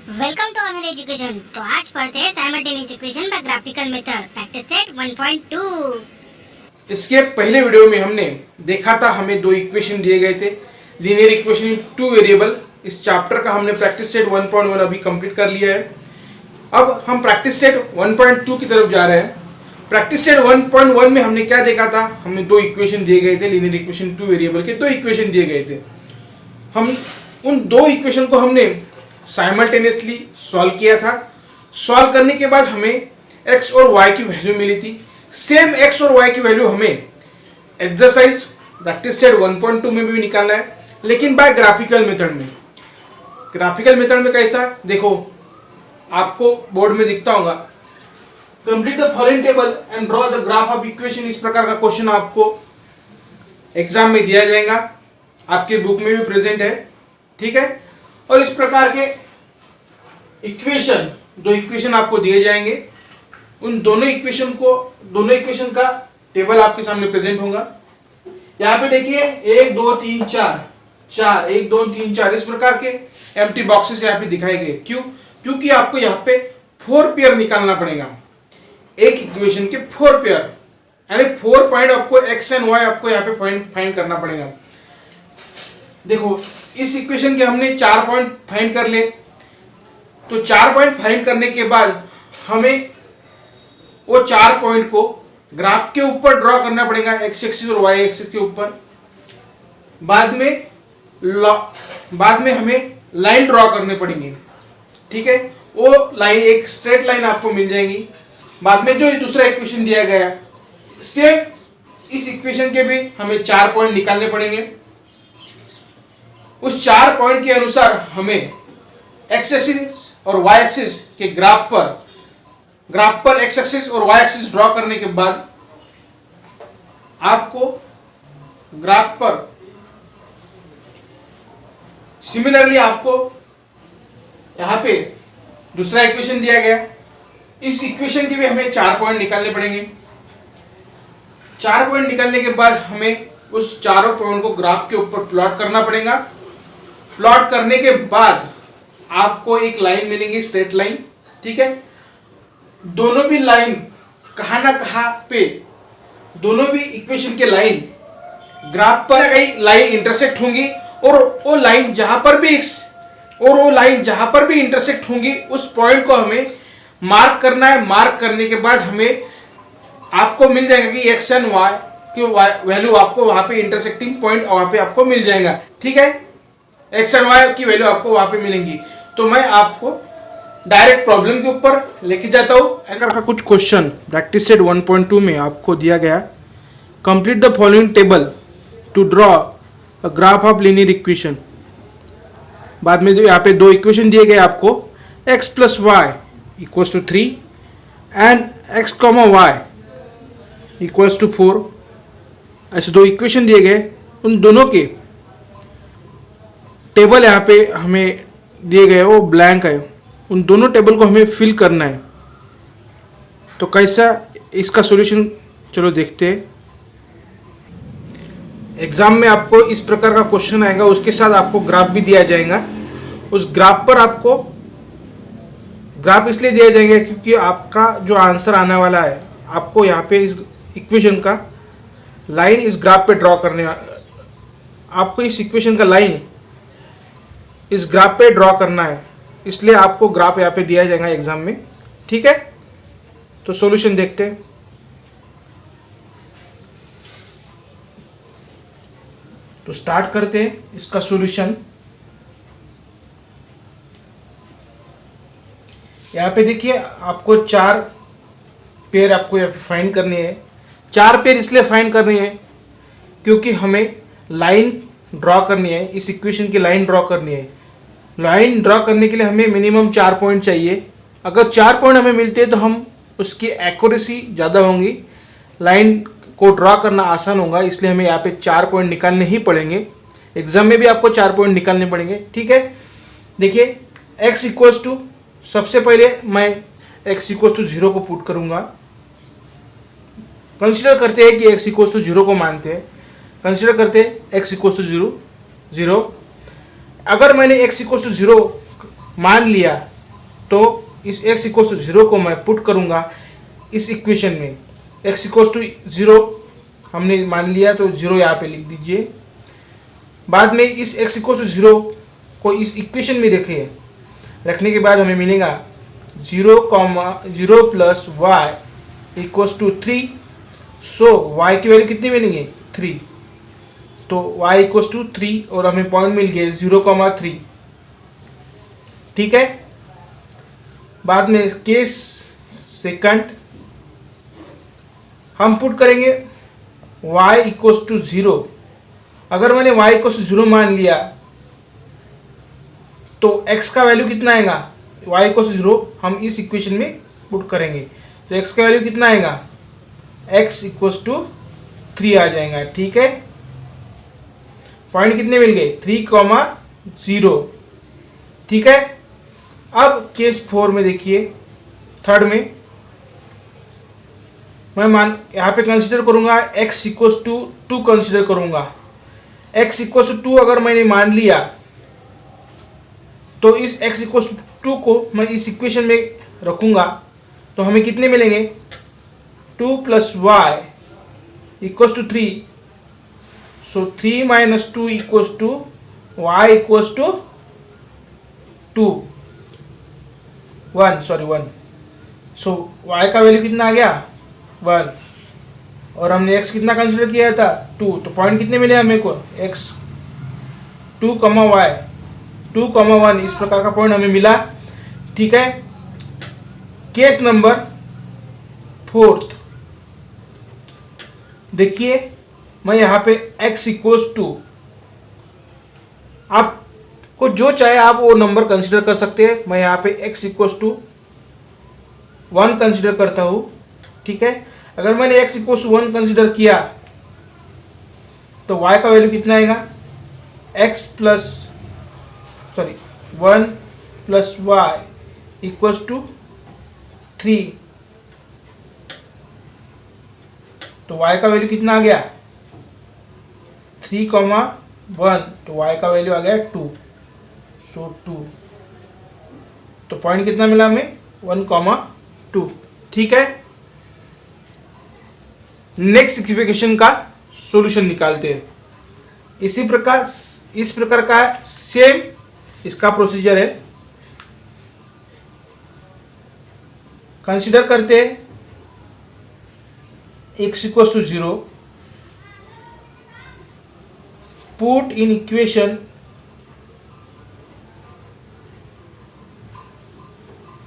Welcome to honour education. तो आज पढ़ते हैं simultaneous equation by graphical method practice set 1.2। इसके पहले वीडियो में हमने देखा था, हमें दो इक्वेशन दिए गए थे, linear equation in two variable. इस चैप्टर का हमने प्रैक्टिस सेट 1.1 अभी कंप्लीट कर लिया है। अब हम प्रैक्टिस सेट 1.2 की तरफ जा रहे हैं। प्रैक्टिस सेट 1.1 में हमने क्या देखा था, हमें दो इक्वेशन दिए गए थे, लीनियर इक्वेशन टू वेरिएबल के दो इक्वेशन दिए गए थे। हम उन दो इक्वेशन को हमने साइमल्टेनियसली सॉल्व किया था। सॉल्व करने के बाद हमें x और y की वैल्यू मिली थी। सेम x और y की वैल्यू हमें एक्सरसाइज प्रैक्टिस सेट 1.2 में भी निकालना है, लेकिन बाय ग्राफिकल मेथड में। ग्राफिकल मेथड में कैसा, देखो आपको बोर्ड में दिखता होगा, complete the following table and draw the graph of equation. इस प्रकार का क्वेश्चन आपको एग्जाम में दिया जाएगा, आपके बुक में भी प्रेजेंट है, ठीक है। और इस प्रकार के इक्वेशन, दो इक्वेशन आपको दिए जाएंगे। उन दोनों इक्वेशन का टेबल आपके सामने प्रेजेंट होगा। यहाँ पे देखिए 1 2 3 4 1 2 3 4 इस प्रकार के एम्प्टी बॉक्सेस यहाँ पे दिखाए गए। क्यों? क्योंकि आपको यहाँ पे 4 पेयर निकालना पड़ेगा। एक इक्वेशन के 4 पेयर, यानी 4 पॉइंट आपको x एंड y आपको यहाँ पे फाइंड करना पड़ेगा। देखो इस इक्वेशन के हमने 4 पॉइंट फाइंड कर ले, तो 4 पॉइंट फाइंड करने के बाद हमें वो 4 पॉइंट को ग्राफ के ऊपर ड्रॉ करना पड़ेगा, x एक्सिस और y एक्सिस के ऊपर। बाद में हमें लाइन ड्रॉ करने पड़ेंगे, ठीक है। वो लाइन एक स्ट्रेट लाइन आपको मिल जाएगी। बाद में जो दूसरा इक्वेशन दिया गया, सेम इस इक्वेशन के भी हमें 4 पॉइंट निकालने पड़ेंगे। उस 4 पॉइंट के अनुसार हमें x एक्सिस और y एक्सिस के ग्राफ पर x एक्सिस और y एक्सिस ड्रॉ करने के बाद आपको ग्राफ पर सिमिलरली आपको यहां पे दूसरा इक्वेशन दिया गया, इस इक्वेशन के भी हमें 4 पॉइंट निकालने पड़ेंगे। 4 पॉइंट निकालने के बाद हमें उस चारों पॉइंट को ग्राफ के ऊपर प्लॉट करना पड़ेगा। प्लॉट करने के बाद आपको एक लाइन मिलेगी, स्ट्रेट लाइन, ठीक है। दोनों भी लाइन कहाँ ना कहाँ पे, दोनों भी इक्वेशन के लाइन ग्राफ पर कई लाइन इंटरसेक्ट होंगी, और वो लाइन जहां पर भी इंटरसेक्ट होंगी उस पॉइंट को हमें मार्क करना है। मार्क करने के बाद हमें आपको मिल जाएगा कि x एंड y की वैल्यू आपको वहां पे इंटरसेक्टिंग पॉइंट वहां पे आपको मिल जाएगा, ठीक है। x एंड y की वैल्यू आपको वहां पे मिलेंगी। तो मैं आपको डायरेक्ट प्रॉब्लम के ऊपर लेके जाता हूं। अगर का कुछ क्वेश्चन प्रैक्टिस सेट 1.2 में आपको दिया गया, complete the following table to draw a graph of linear equation. बाद में जो यहाँ पे दो इक्वेशन दिए गए आपको, x plus y equals to 3 and x comma y equals to 4। ऐसे दो इक्वेशन दिए गए, उन दोनों के टेबल यहाँ पे हमें दिए गए, वो ब्लैंक है। उन दोनों टेबल को हमें फिल करना है। तो कैसा इसका सॉल्यूशन, चलो देखते हैं। एग्जाम में आपको इस प्रकार का क्वेश्चन आएगा, उसके साथ आपको ग्राफ भी दिया जाएगा। उस ग्राफ पर आपको ग्राफ इसलिए दिया जाएगा क्योंकि आपका जो आंसर आने वाला है, आपको यहाँ पे इस इक्वेशन का लाइन इस ग्राफ पे ड्रॉ करने, आपको इस इक्वेशन का लाइन इस ग्राफ पे ड्रॉ करना है, इसलिए आपको ग्राफ यहाँ पे दिया जाएगा एग्जाम में, ठीक है। तो सॉल्यूशन देखते हैं। तो स्टार्ट करते हैं इसका सॉल्यूशन। यहाँ पे देखिए आपको 4 पेयर आपको यहाँ पे फाइंड करनी है। 4 पेयर इसलिए फाइंड करनी है क्योंकि हमें लाइन ड्रॉ करनी है, इस इक्वेशन की लाइन ड्रॉ करनी है। लाइन ड्रॉ करने के लिए हमें मिनिमम 4 पॉइंट चाहिए। अगर 4 पॉइंट हमें मिलते हैं तो हम उसकी एक्यूरेसी ज़्यादा होंगी, लाइन को ड्रॉ करना आसान होगा, इसलिए हमें यहाँ पे 4 पॉइंट निकालने ही पड़ेंगे। एग्जाम में भी आपको 4 पॉइंट निकालने पड़ेंगे, ठीक है। देखिए x इक्वल्स टू, सबसे पहले मैं x इक्वल्स टू 0 को पुट करूँगा। कंसिडर करते हैं कि x इक्वल्स टू 0 को मानते हैं, कंसिडर करते हैं x इक्वल्स टू 0। अगर मैंने x इक्वल टू 0 मान लिया तो इस x इक्वल टू 0 को मैं पुट करूँगा इस इक्वेशन में। x इक्वल टू 0 हमने मान लिया, तो 0 यहाँ पे लिख दीजिए। बाद में इस x इक्वल टू 0 को इस इक्वेशन में रखने के बाद हमें मिलेगा 0 plus y equals to 3। So y की वैल्यू कितनी मिलेंगे 3, तो y इक्वल्स टू 3 और हमें पॉइंट मिल गए 0,3। ठीक है। बाद में केस सेकंड हम पुट करेंगे y इक्वल्स टू 0। अगर मैंने y इक्वल्स टू 0 मान लिया तो x का वैल्यू कितना आएगा, y इक्वल्स टू 0 हम इस इक्वेशन में पुट करेंगे तो x का वैल्यू कितना आएगा, x इक्वल्स टू 3 आ जाएगा। ठीक है। पॉइंट कितने मिल गए 3,0। ठीक है। अब केस 4 में देखिए, थर्ड में मैं यहाँ पे कंसीडर करूँगा x इक्वल्स टू 2 कंसीडर करूँगा। x इक्वल्स टू 2 अगर मैंने मान लिया तो इस x इक्वल्स टू 2 को मैं इस इक्वेशन में रखूँगा तो हमें कितने मिलेंगे 2 plus y equals to 3। So 3 minus 2 equals to y equals to 1। So y का वैल्यू कितना आ गया 1 और हमने x कितना कंसीडर किया था 2, तो पॉइंट कितने मिले हमें को x 2, y 2,1 इस प्रकार का पॉइंट हमें मिला। ठीक है। केस नंबर 4 देखिए, मैं यहाँ पे x इक्वल्स टू, आपको जो चाहे आप वो नंबर कंसीडर कर सकते हैं। मैं यहाँ पे x इक्वल्स टू 1 कंसीडर करता हूँ। ठीक है। अगर मैंने x इक्वल्स टू 1 कंसीडर किया तो y का वैल्यू कितना आएगा 1 प्लस वाई इक्वल्स टू 3। तो y का वैल्यू कितना आ गया 3,1, तो y का वैल्यू आ गया 2। सो 2, तो पॉइंट कितना मिला हमें 1,2। ठीक है। नेक्स्ट इक्वेशन का सॉल्यूशन निकालते हैं। इस प्रकार का सेम इसका प्रोसीजर है। कंसीडर करते हैं x equals to 0, put in equation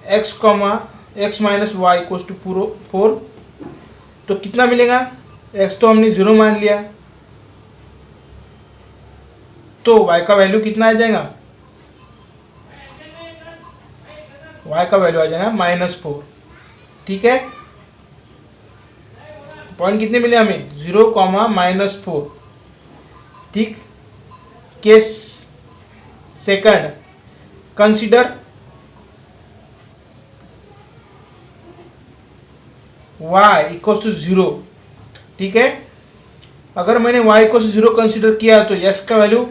x minus y equals to 4। तो कितना मिलेगा, x तो हमने 0 मान लिया तो y का वैल्यू कितना आ जाएगा, y का वैल्यू आ जाएगा -4। ठीक है। पॉइंट कितने मिले हमें 0, -4। ठीक। Case second consider y equals to 0। ठीक है। अगर मैंने y इक्वल्स टू 0 कंसीडर किया तो x का value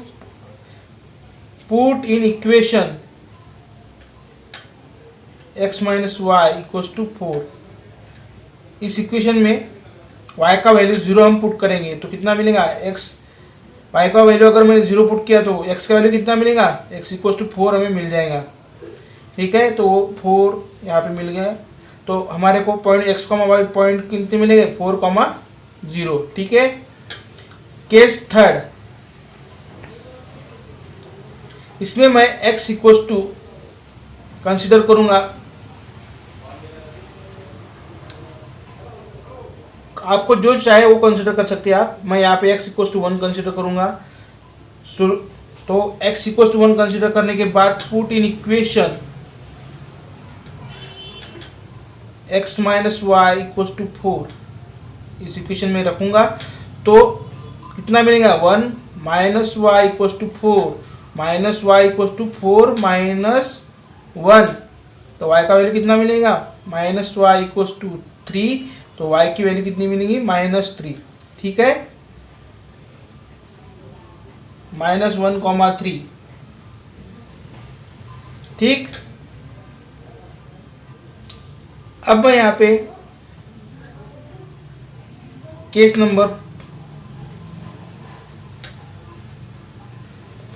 put in equation x minus y equals to 4। इस इक्वेशन में y का वैल्यू 0 हम पुट करेंगे तो कितना मिलेगा y का वैल्यू अगर मैंने 0 पुट किया तो x का वैल्यू कितना मिलेगा, x इक्वल्स टू 4 हमें मिल जाएगा। ठीक है। तो 4 यहाँ पे मिल गया तो हमारे को पॉइंट x, y पॉइंट कितने मिलेंगे 4,0। ठीक है। केस थर्ड, इसमें मैं x इक्वल्स टू कंसिडर करूंगा, आपको जो चाहे वो कंसिडर कर सकते हैं आप। मैं यहाँ पे x इक्वल्स टू 1 कंसिडर करूंगा। तो x इक्वल्स टू 1 कंसिडर करने के बाद put in equation x minus y equals to 4 इस इक्वेशन में रखूंगा तो कितना मिलेगा 1 minus y equals to 4 minus y equals to 4 minus 1। तो y का वैल्यू कितना मिलेगा माइनस वाई इक्वल्स टू 3। तो y की वैल्यू कितनी मिलेगी -3। ठीक है। -1, 3। ठीक। अब मैं यहाँ पे केस नंबर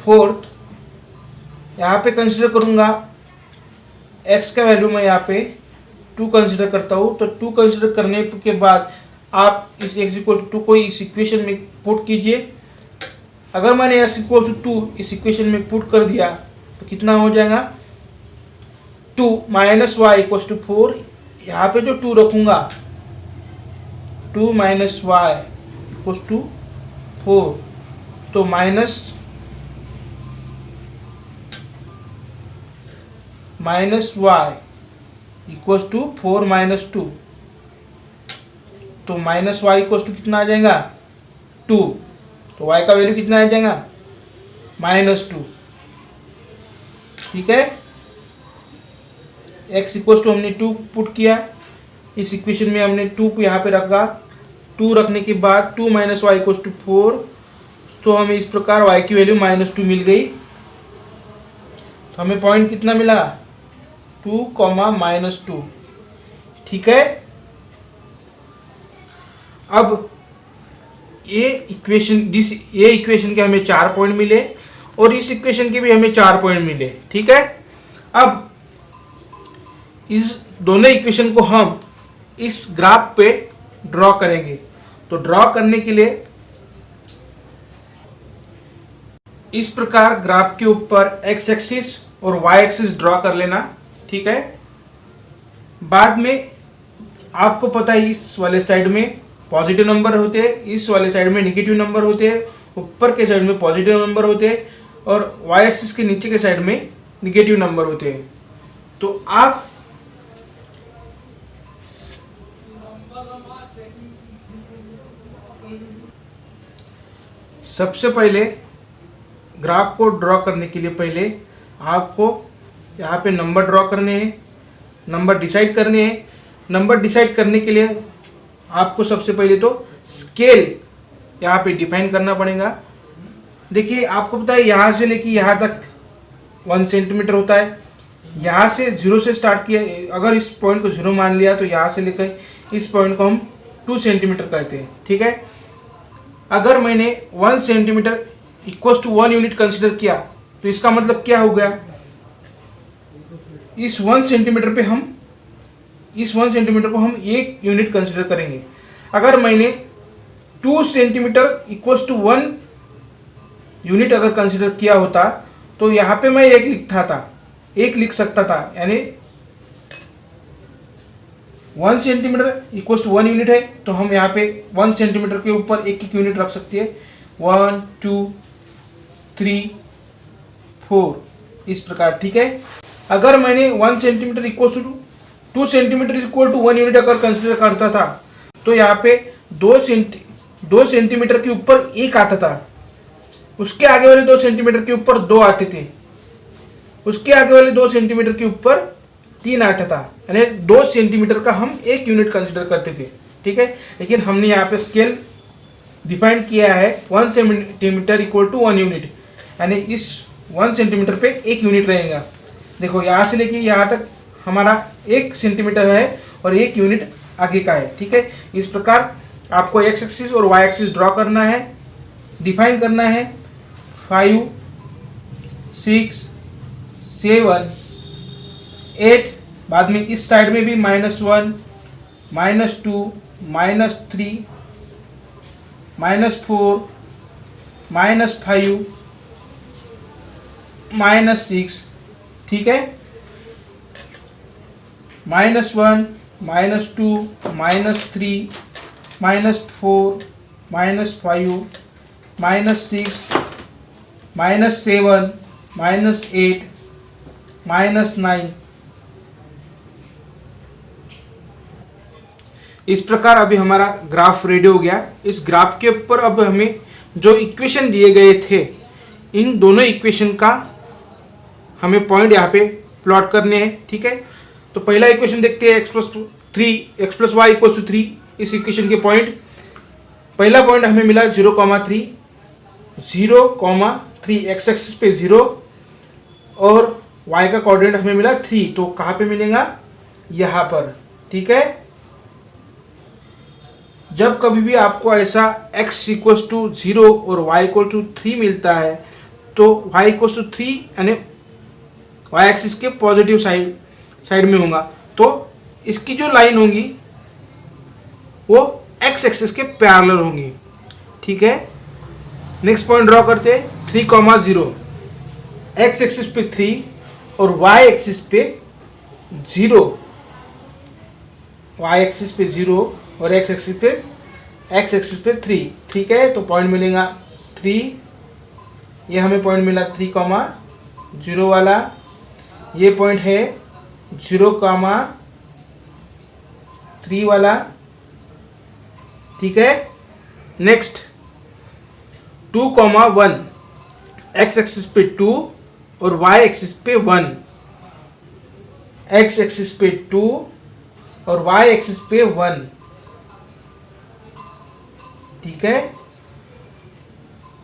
4 यहाँ पे कंसिडर करूँगा। x का वैल्यू मैं यहाँ पे 2 कंसिडर करता हूँ। तो 2 कंसिडर करने के बाद आप इस x इक्वल टू 2 को इस इक्वेशन में पुट कीजिए। अगर मैंने x इक्वल टू 2 इस इक्वेशन में पुट कर दिया तो कितना हो जाएगा, 2 माइनस वाई इक्वल टू 4। यहाँ पे जो 2 रखूँगा, 2 माइनस वाई इक्वल टू 4, तो minus y equal to 4 minus 2, तो माइनस वाई इक्वल टू कितना आ जाएगा, 2। तो y का वैल्यू कितना आ जाएगा, -2। ठीक है, x इक्वल टू हमने 2 पुट किया, इस इक्वेशन में हमने 2 को यहाँ पे रखा। 2 रखने के बाद 2 माइनस वाई इक्वल टू 4, तो हमें इस प्रकार y की वैल्यू -2 मिल गई। तो हमें पॉइंट कितना मिला, 2, -2। ठीक है, अब ये इक्वेशन के हमें 4 पॉइंट मिले और इस इक्वेशन के भी हमें 4 पॉइंट मिले। ठीक है, अब इस दोनों इक्वेशन को हम इस ग्राफ पे ड्रॉ करेंगे। तो ड्रॉ करने के लिए इस प्रकार ग्राफ के ऊपर x एक्सिस और y एक्सिस ड्रॉ कर लेना। ठीक है, बाद में आपको पता है इस वाले साइड में पॉजिटिव नंबर होते हैं, इस वाले साइड में नेगेटिव नंबर होते हैं, ऊपर के साइड में पॉजिटिव नंबर होते हैं और y एक्सिस के नीचे के साइड में नेगेटिव नंबर होते हैं। तो आप सबसे पहले ग्राफ को ड्रॉ करने के लिए पहले आपको यहाँ पे नंबर ड्रॉ करने हैं, नंबर डिसाइड करने हैं। नंबर डिसाइड करने के लिए आपको सबसे पहले तो स्केल यहाँ पे डिफाइन करना पड़ेगा। देखिए, आपको पता है यहाँ से लेके यहाँ तक 1 सेंटीमीटर होता है। यहाँ से 0 से स्टार्ट किया, अगर इस पॉइंट को 0 मान लिया तो यहाँ से लेकर इस पॉइंट को हम 2 सेंटीमीटर कहते हैं। ठीक है, अगर मैंने 1 centimetre equal to 1 unit consider किया तो इसका मतलब क्या हो गया, इस 1 सेंटीमीटर पे हम इस 1 सेंटीमीटर को हम 1 यूनिट कंसिडर करेंगे। अगर मैंने 2 सेंटीमीटर इक्वल टू 1 यूनिट अगर कंसिडर किया होता तो यहाँ पे मैं 1 लिख सकता था, यानी 1 सेंटीमीटर इक्वल टू 1 यूनिट है तो हम यहाँ पे 1 सेंटीमीटर के ऊपर 1 यूनिट रख सकते हैं। 1 2 3 4 इस प्रकार। ठीक है, अगर मैंने 1 centimetre equal to 2 centimetre equal to 1 unit अगर कंसिडर करता था तो यहाँ पे 2 सेंटीमीटर के ऊपर 1 आता था, उसके आगे वाले 2 सेंटीमीटर के ऊपर 2 आते थे, उसके आगे वाले 2 सेंटीमीटर के ऊपर 3 आता था, यानी 2 सेंटीमीटर का हम 1 यूनिट कंसिडर करते थे। ठीक है, लेकिन हमने यहाँ पे स्केल डिफाइन किया है 1 सेंटीमीटर इक्वल टू 1 यूनिट, यानी इस 1 सेंटीमीटर पे 1 यूनिट रहेगा। देखो, यहाँ से लेके यहाँ तक हमारा 1 सेंटीमीटर है और 1 यूनिट आगे का है। ठीक है, इस प्रकार आपको x एक्सिस और y एक्सिस ड्रॉ करना है, डिफाइन करना है। 5 6 7 8, बाद में इस साइड में भी -1 -2 -3 -4 -5 -6। ठीक है, -1 -2 -3 -4 -5 -6 -7 -8 -9। इस प्रकार अभी हमारा ग्राफ रेडी हो गया। इस ग्राफ के ऊपर अब हमें जो इक्वेशन दिए गए थे, इन दोनों इक्वेशन का हमें पॉइंट यहाँ पे प्लॉट करने हैं। ठीक है, तो पहला इक्वेशन देखते हैं, x plus y equal to 3। इस इक्वेशन के पॉइंट, पहला पॉइंट हमें मिला 0,3 x एक्सिस पे 0 और y का कोऑर्डिनेट हमें मिला 3। तो कहाँ पे मिलेगा, यहाँ पर ठीक है। जब कभी भी आपको ऐसा x इक्वल्स टू 0 और y इक्वल टू 3 मिलता है तो y इक्वल्स टू 3 यानी y एक्सिस के पॉजिटिव साइड में होगा, तो इसकी जो लाइन होंगी वो x एक्सिस के पैरेलल होंगी, ठीक है। नेक्स्ट पॉइंट ड्रॉ करते हैं 3,0, x एक्सिस पे 3 और y एक्सिस पे 0, y एक्सिस पे 0 और x एक्सिस पे 3, ठीक है। तो पॉइंट मिलेगा 3, ये हमें पॉइंट मिला 3,0 वाला, ये पॉइंट है 0,3 वाला, ठीक है। नेक्स्ट 2,1, x एक्सिस पे 2 और y एक्सिस पे 1, x एक्सिस पे 2 और y एक्सिस पे 1, ठीक है।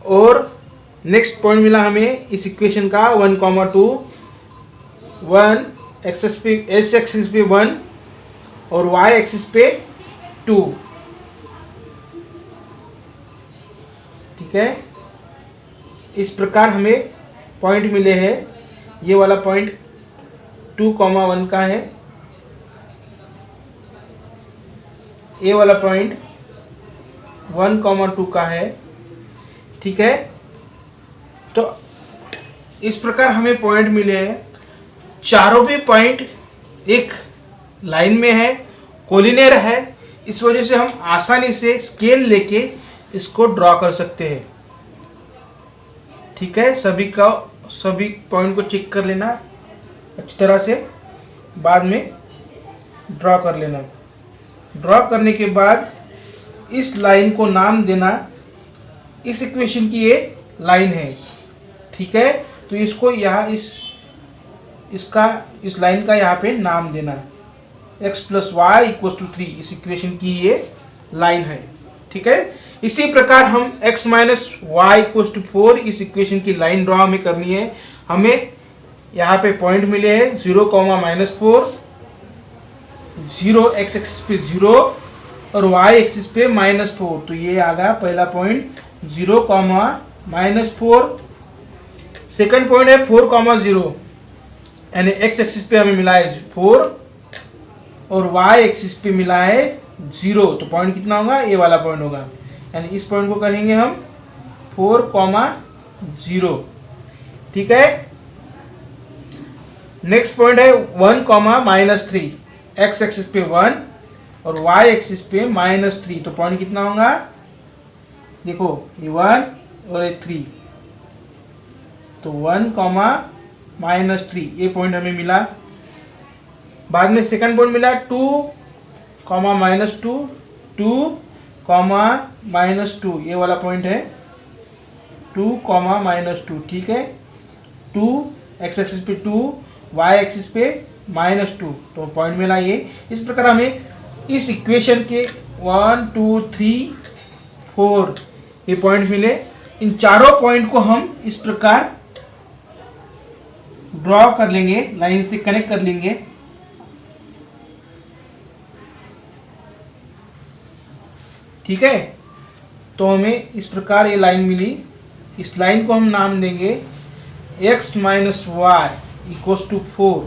और नेक्स्ट पॉइंट मिला हमें इस इक्वेशन का 1,2, 1 x एक्सिस पे 1 और y एक्सिस पे 2, ठीक है। इस प्रकार हमें पॉइंट मिले हैं। ये वाला पॉइंट 2,1 का है, ये वाला पॉइंट 1,2 का है, ठीक है। तो इस प्रकार हमें पॉइंट मिले हैं। चारों भी पॉइंट एक लाइन में है, कोलिनियर है, इस वजह से हम आसानी से स्केल लेके इसको ड्रॉ कर सकते हैं, ठीक है। सभी पॉइंट को चेक कर लेना अच्छी तरह से, बाद में ड्रॉ कर लेना। ड्रॉ करने के बाद इस लाइन को नाम देना, इस इक्वेशन की ये लाइन है, ठीक है। तो इसको यहाँ इस लाइन का यहाँ पे नाम देना, x plus y equals to 3, इस इक्वेशन की ये लाइन है, ठीक है। इसी प्रकार हम x minus y equals to 4, इस इक्वेशन की लाइन ड्रॉ हमें करनी है। हमें यहाँ पे पॉइंट मिले हैं 0,-4, 0 x एक्सिस पे 0 और y एक्सिस पे -4, तो ये आ गया पहला पॉइंट 0,-4। सेकंड पॉइंट है 4,0, यानी x एक्सिस पे हमें मिला है 4 और y एक्सिस पे मिला है 0, तो पॉइंट कितना होगा, ये वाला पॉइंट होगा, यानी इस पॉइंट को कहेंगे हम 4,0, ठीक है। नेक्स्ट पॉइंट है 1,-3, x एक्सिस पे 1 और y एक्सिस पे -3, तो पॉइंट कितना होगा, देखो ये 1 और ये 3, तो 1,-3, ये पॉइंट हमें मिला। बाद में सेकंड पॉइंट मिला 2,-2, 2,-2, ये वाला पॉइंट है 2,-2, ठीक है। 2 x एक्सिस पे 2, y एक्सिस पे -2, तो पॉइंट मिला ये। इस प्रकार हमें इस इक्वेशन के 1, 2, 3, 4 ये पॉइंट मिले। इन चारों पॉइंट को हम इस प्रकार ड्रॉ कर लेंगे, लाइन से कनेक्ट कर लेंगे, ठीक है। तो हमें इस प्रकार ये लाइन मिली। इस लाइन को हम नाम देंगे x minus y equals to 4,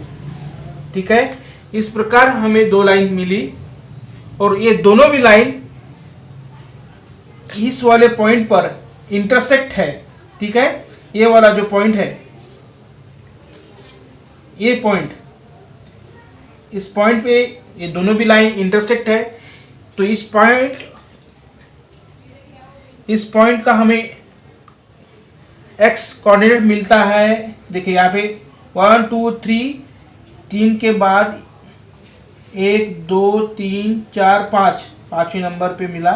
ठीक है। इस प्रकार हमें दो लाइन मिली और ये दोनों भी लाइन इस वाले पॉइंट पर इंटरसेक्ट है, ठीक है। ये वाला जो पॉइंट है, ये पॉइंट, इस पॉइंट पे ये दोनों भी लाइन इंटरसेक्ट है, तो इस पॉइंट का हमें x कोऑर्डिनेट मिलता है। देखिए यहाँ पे 1, 2, 3 के बाद 1, 2, 3, 4, 5, पाँचवें नंबर पे मिला,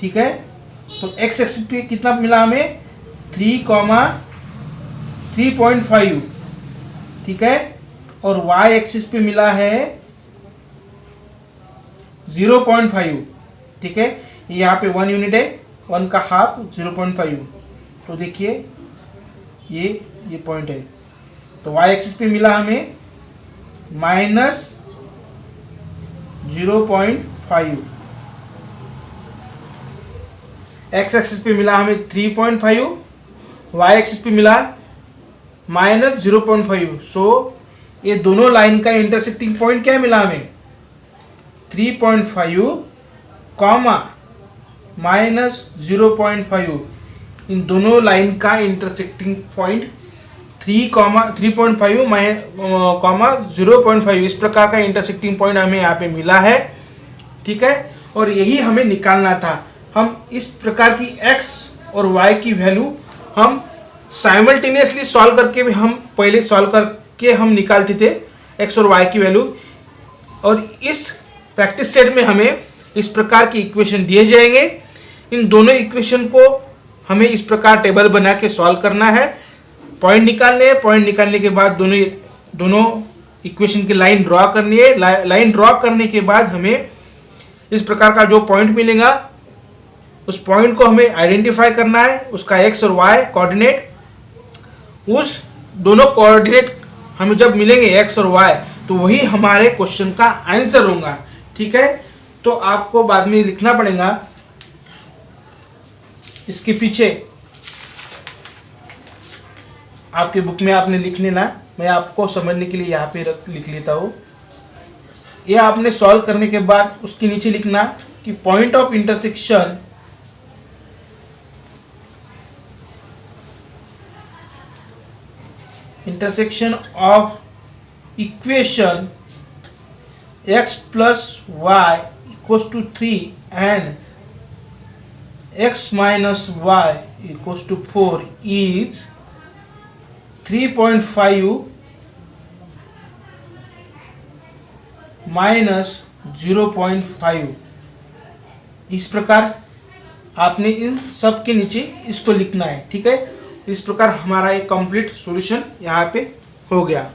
ठीक है। तो x एक्सिस पे कितना मिला हमें, 3,5, ठीक है। और y एक्सिस पे मिला है 0.5, ठीक है। यहाँ पे 1 यूनिट है, 1 का हाफ 0.5, तो देखिए ये पॉइंट है। तो y एक्सिस पे मिला हमें 0.5। एक्स एक्सिस पे मिला हमें 3.5, वाई एक्सिस पे मिला -0.5। सो ये दोनों लाइन का इंटरसेक्टिंग पॉइंट क्या मिला हमें? 3.5 कॉमा -0.5। इन दोनों लाइन का इंटरसेक्टिंग पॉइंट 3.5 कॉमा 0.5 इस प्रकार का इंटरसेक्टिंग पॉइंट हमें यहाँ पे मिला है। ठीक है, और यही हमें निकालना था। हम इस प्रकार की x और y की वैल्यू हम साइमल्टेनियसली सॉल्व करके भी हम पहले सॉल्व करके हम निकालते थे x और y की वैल्यू, और इस प्रैक्टिस सेट में हमें इस प्रकार की इक्वेशन दिए जाएंगे। इन दोनों इक्वेशन को हमें इस प्रकार टेबल बना के सॉल्व करना है। पॉइंट निकालने हैं, पॉइंट निकालने के बाद दोनों इक्वेशन की लाइन ड्रॉ करनी है। लाइन ड्रॉ करने के बाद हमें इस प्रकार का जो पॉइंट मिलेगा उस पॉइंट को हमें आइडेंटिफाई करना है, उसका x और y कोऑर्डिनेट। उस दोनों कोऑर्डिनेट हमें जब मिलेंगे x और y तो वही हमारे क्वेश्चन का आंसर होगा। ठीक है, तो आपको बाद में लिखना पड़ेगा इसके पीछे, आपके बुक में आपने लिख लेना, मैं आपको समझने के लिए यहाँ पे लिख लेता हूँ। ये आपने सॉल्व करने के बाद उसके नीचे लिखना कि point of intersection of equation x plus y equals to 3 and x minus y equals to 4 is 3.5 minus 0.5। इस प्रकार आपने इन सब के नीचे इसको लिखना है। ठीक है, इस प्रकार हमारा एक कंप्लीट सॉल्यूशन यहाँ पे हो गया।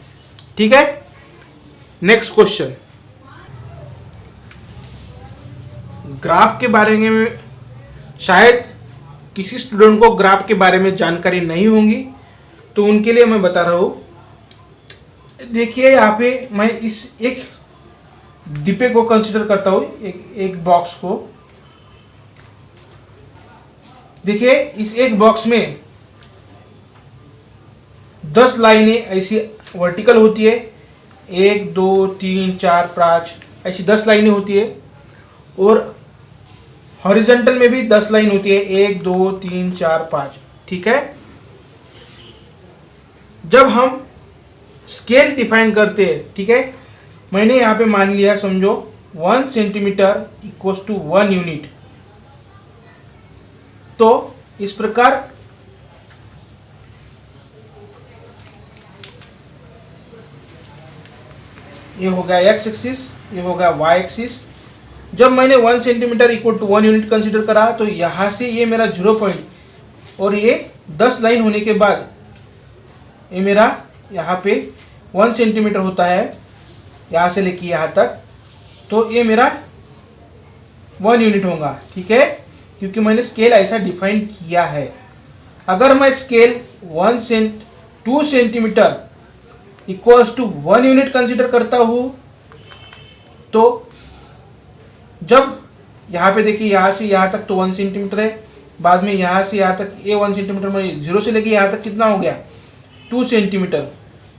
ठीक है, नेक्स्ट क्वेश्चन। ग्राफ के बारे में शायद किसी स्टूडेंट को ग्राफ के बारे में जानकारी नहीं होगी, तो उनके लिए मैं बता रहा हूँ। देखिए यहाँ पे मैं इस एक डिब्बे को कंसीडर करता हूँ, एक बॉक्स को। देखिए इस एक बॉक्स में 10 लाइनें ऐसी वर्टिकल होती है, 1 2 3 4 5 ऐसी 10 लाइनें होती है, और हॉरिजॉन्टल में भी 10 लाइन होती है, 1 2 3 4 5। ठीक है, जब हम स्केल डिफाइन करते हैं, ठीक है, मैंने यहाँ पे मान लिया, समझो 1 सेंटीमीटर इक्वल्स टू 1 यूनिट। तो इस प्रकार ये हो गया x एक्सिस, ये हो गया y एक्सिस। जब मैंने 1 centimetre equal to 1 unit consider करा तो यहाँ से ये मेरा 0 पॉइंट, और ये 10 लाइन होने के बाद ये मेरा यहाँ पे 1 सेंटीमीटर होता है, यहाँ से लेके यहाँ तक, तो ये मेरा 1 यूनिट होगा। ठीक है, क्योंकि मैंने स्केल ऐसा डिफाइन किया है। अगर मैं scale 2 centimetre equals to 1 unit consider करता हूँ, तो जब यहाँ पे देखिए यहाँ से यहाँ तक तो 1 सेंटीमीटर है, बाद में यहाँ से यहाँ तक ये 1 सेंटीमीटर में 0 से लेके यहाँ तक कितना हो गया 2 सेंटीमीटर।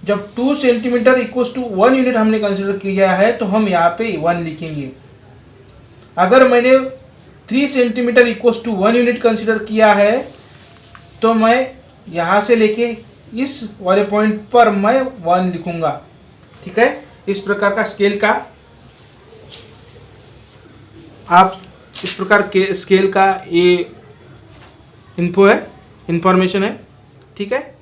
जब 2 सेंटीमीटर इक्वल्स टू 1 यूनिट हमने कंसीडर किया है तो हम यहाँ पे 1 लिखेंगे। अगर मैंने 3 centimetre equals to 1 unit consider किया है तो मैं यहाँ से लेके इस वाले पॉइंट पर मैं 1 लिखूंगा। ठीक है, इस प्रकार का स्केल का आप इस प्रकार के स्केल का ये इंफॉर्मेशन है। ठीक है।